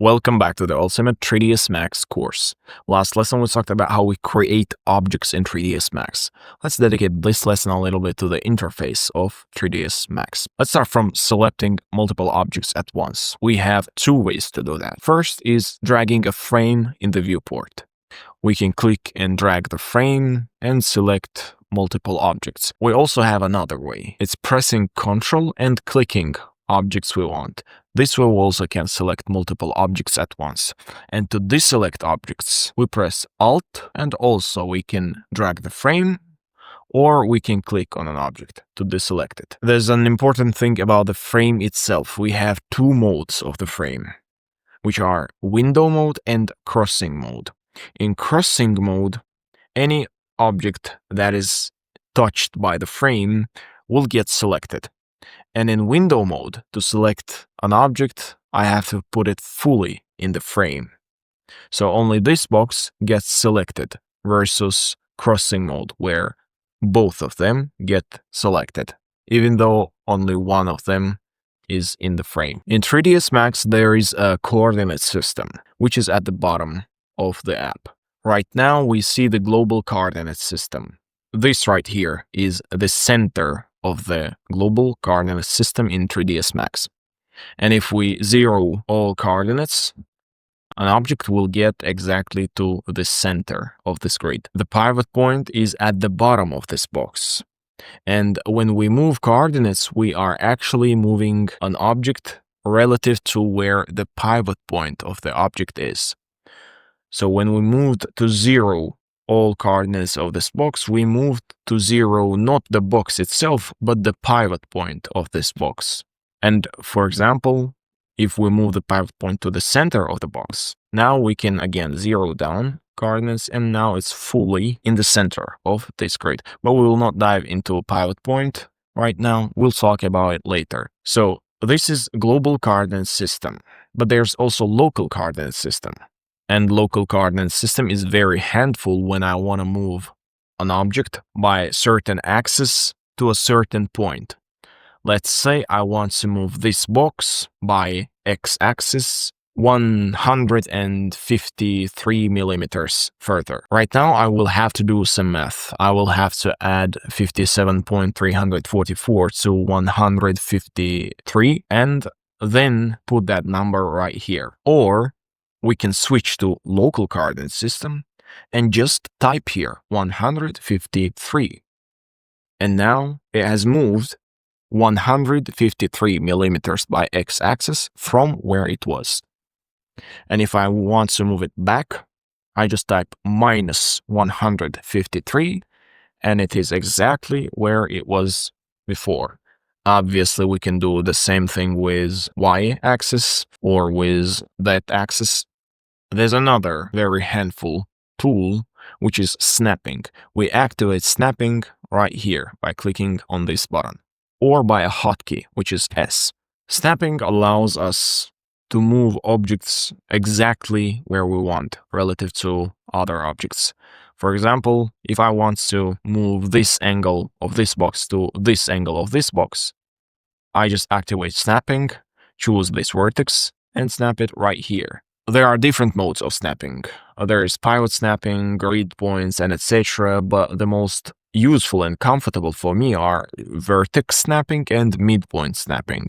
Welcome back to the Ultimate 3ds Max course. Last lesson we talked about how we create objects in 3ds Max. Let's dedicate this lesson a little bit to the interface of 3ds Max. Let's start from selecting multiple objects at once. We have two ways to do that. First is dragging a frame in the viewport. We can click and drag the frame and select multiple objects. We also have another way. It's pressing Ctrl and clicking objects we want. This way we also can select multiple objects at once. And to deselect objects, we press Alt, and also we can drag the frame, or we can click on an object to deselect it. There's an important thing about the frame itself. We have two modes of the frame, which are window mode and crossing mode. In crossing mode, any object that is touched by the frame will get selected. And in window mode, to select an object, I have to put it fully in the frame. So only this box gets selected versus crossing mode, where both of them get selected, even though only one of them is in the frame. In 3ds Max, there is a coordinate system, which is at the bottom of the app. Right now, we see the global coordinate system. This right here is the center of the global coordinate system in 3ds Max. And if we zero all coordinates, an object will get exactly to the center of this grid. The pivot point is at the bottom of this box. And when we move coordinates, we are actually moving an object relative to where the pivot point of the object is. So when we moved to zero all coordinates of this box, we moved to zero not the box itself, but the pivot point of this box. And for example, if we move the pivot point to the center of the box, now we can again zero down coordinates, and now it's fully in the center of this grid. But we will not dive into a pivot point right now. We'll talk about it later. So this is global coordinate system, but there's also local coordinate system. And local coordinate system is very handful when I want to move an object by a certain axis to a certain point. Let's say I want to move this box by x-axis 153 millimeters further. Right now, I will have to do some math. I will have to add 57.344 to 153 and then put that number right here. Or we can switch to local coordinate system and just type here 153. And now it has moved 153 millimeters by x-axis from where it was. And if I want to move it back, I just type minus 153, and it is exactly where it was before. Obviously, we can do the same thing with y-axis or with that axis. There's another very handful tool, which is snapping. We activate snapping right here by clicking on this button, or by a hotkey, which is S. Snapping allows us to move objects exactly where we want relative to other objects. For example, if I want to move this angle of this box to this angle of this box, I just activate snapping, choose this vertex, and snap it right here. There are different modes of snapping. There is pivot snapping, grid points, and etc. But the most useful and comfortable for me are vertex snapping and midpoint snapping.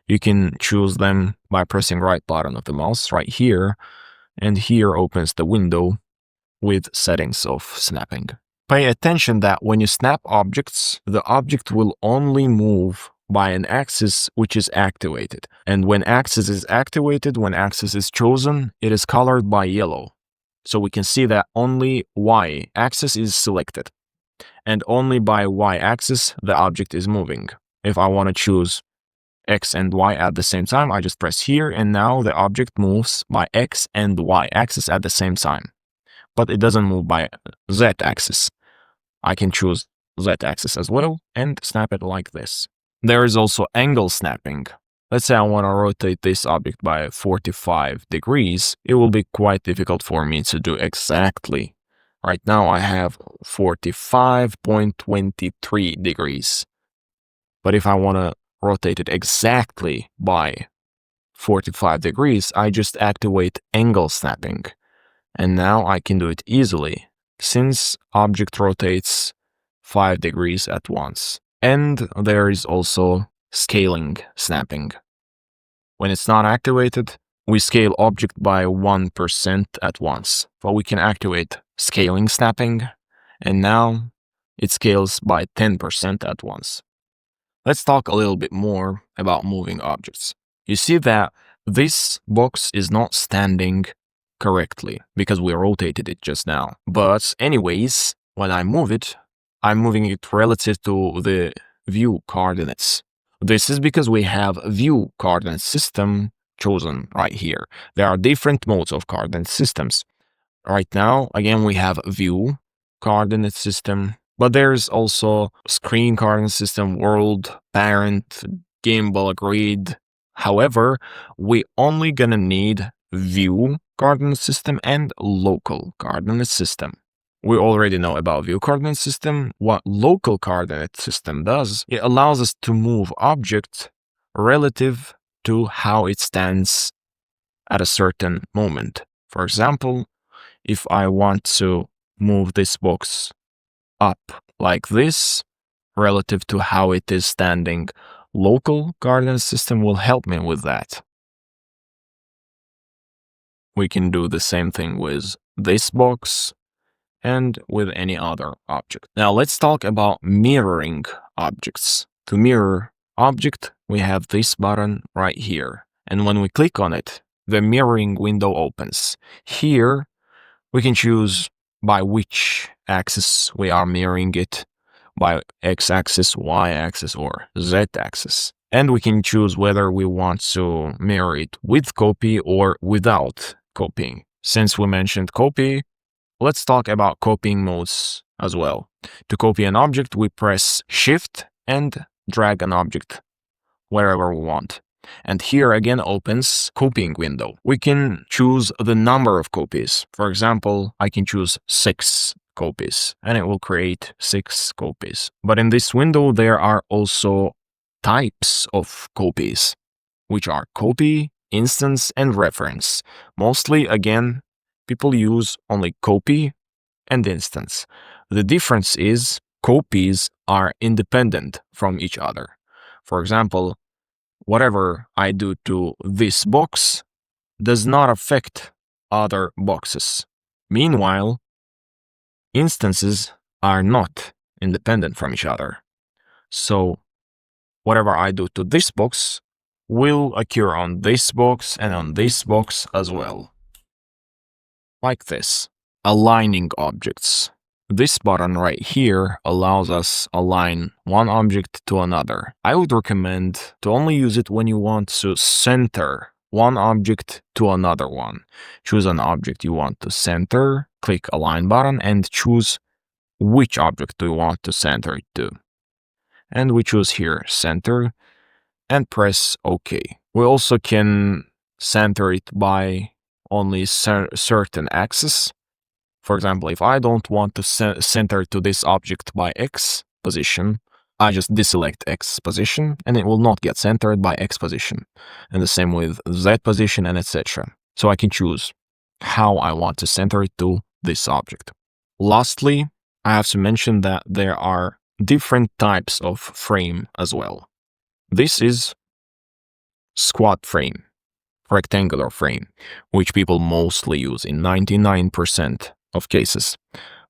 You can choose them by pressing right button of the mouse right here, and here opens the window with settings of snapping. Pay attention that when you snap objects, the object will only move by an axis which is activated. And when axis is activated, when axis is chosen, it is colored by yellow. So we can see that only y-axis is selected. And only by y-axis the object is moving. If I want to choose x and y at the same time, I just press here, and now the object moves by x and y-axis at the same time. But it doesn't move by z-axis. I can choose z-axis as well and snap it like this. There is also angle snapping. Let's say I want to rotate this object by 45 degrees. It will be quite difficult for me to do exactly. Right now I have 45.23 degrees. But if I want to rotate it exactly by 45 degrees, I just activate angle snapping. And now I can do it easily, since object rotates 5 degrees at once. And there is also scaling snapping. When it's not activated, we scale object by 1% at once. But we can activate scaling snapping, and now it scales by 10% at once. Let's talk a little bit more about moving objects. You see that this box is not standing correctly because we rotated it just now. But anyways, when I move it, I'm moving it relative to the view coordinates. This is because we have view coordinate system chosen right here. There are different modes of coordinate systems. Right now, again, we have view coordinate system, but there's also screen coordinate system, world, parent, gimbal, grid. However, we only gonna need view coordinate system and local coordinate system. We already know about view coordinate system. What local coordinate system does, it allows us to move object relative to how it stands at a certain moment. For example, if I want to move this box up like this, relative to how it is standing, local coordinate system will help me with that. We can do the same thing with this box and with any other object. Now let's talk about mirroring objects. To mirror object, we have this button right here. And when we click on it, the mirroring window opens. Here, we can choose by which axis we are mirroring it, by x-axis, y-axis, or z-axis. And we can choose whether we want to mirror it with copy or without copying. Since we mentioned copy, let's talk about copying modes as well. To copy an object, we press Shift and drag an object wherever we want. And here again opens copying window. We can choose the number of copies. For example, I can choose 6 copies and it will create 6 copies. But in this window, there are also types of copies, which are copy, instance, and reference. Mostly, again, people use only copy and instance. The difference is copies are independent from each other. For example, whatever I do to this box does not affect other boxes. Meanwhile, instances are not independent from each other. So whatever I do to this box will occur on this box and on this box as well. Like this. Aligning objects. This button right here allows us align one object to another. I would recommend to only use it when you want to center one object to another one. Choose an object you want to center, click Align button, and choose which object do you want to center it to. And we choose here Center and press OK. We also can center it by only certain axis. For example, if I don't want to center to this object by X position, I just deselect X position and it will not get centered by X position. And the same with Z position and etc. So I can choose how I want to center it to this object. Lastly, I have to mention that there are different types of frame as well. This is squat frame, rectangular frame, which people mostly use in 99% of cases.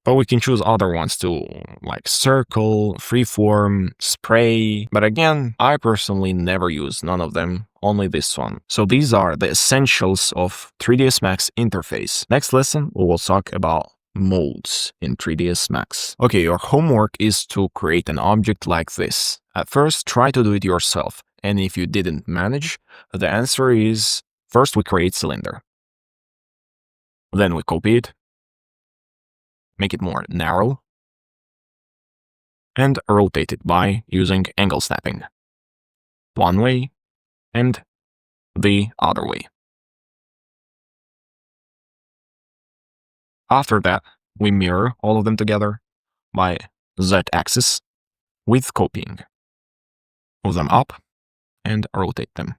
But we can choose other ones too, like circle, freeform, spray. But again, I personally never use none of them, only this one. So these are the essentials of 3ds Max interface. Next lesson, we will talk about modes in 3ds Max. Okay, your homework is to create an object like this. At first, try to do it yourself. And if you didn't manage, the answer is, first we create cylinder. Then we copy it, make it more narrow, and rotate it by using angle snapping. One way and the other way. After that, we mirror all of them together by Z-axis with copying. Move them up and rotate them.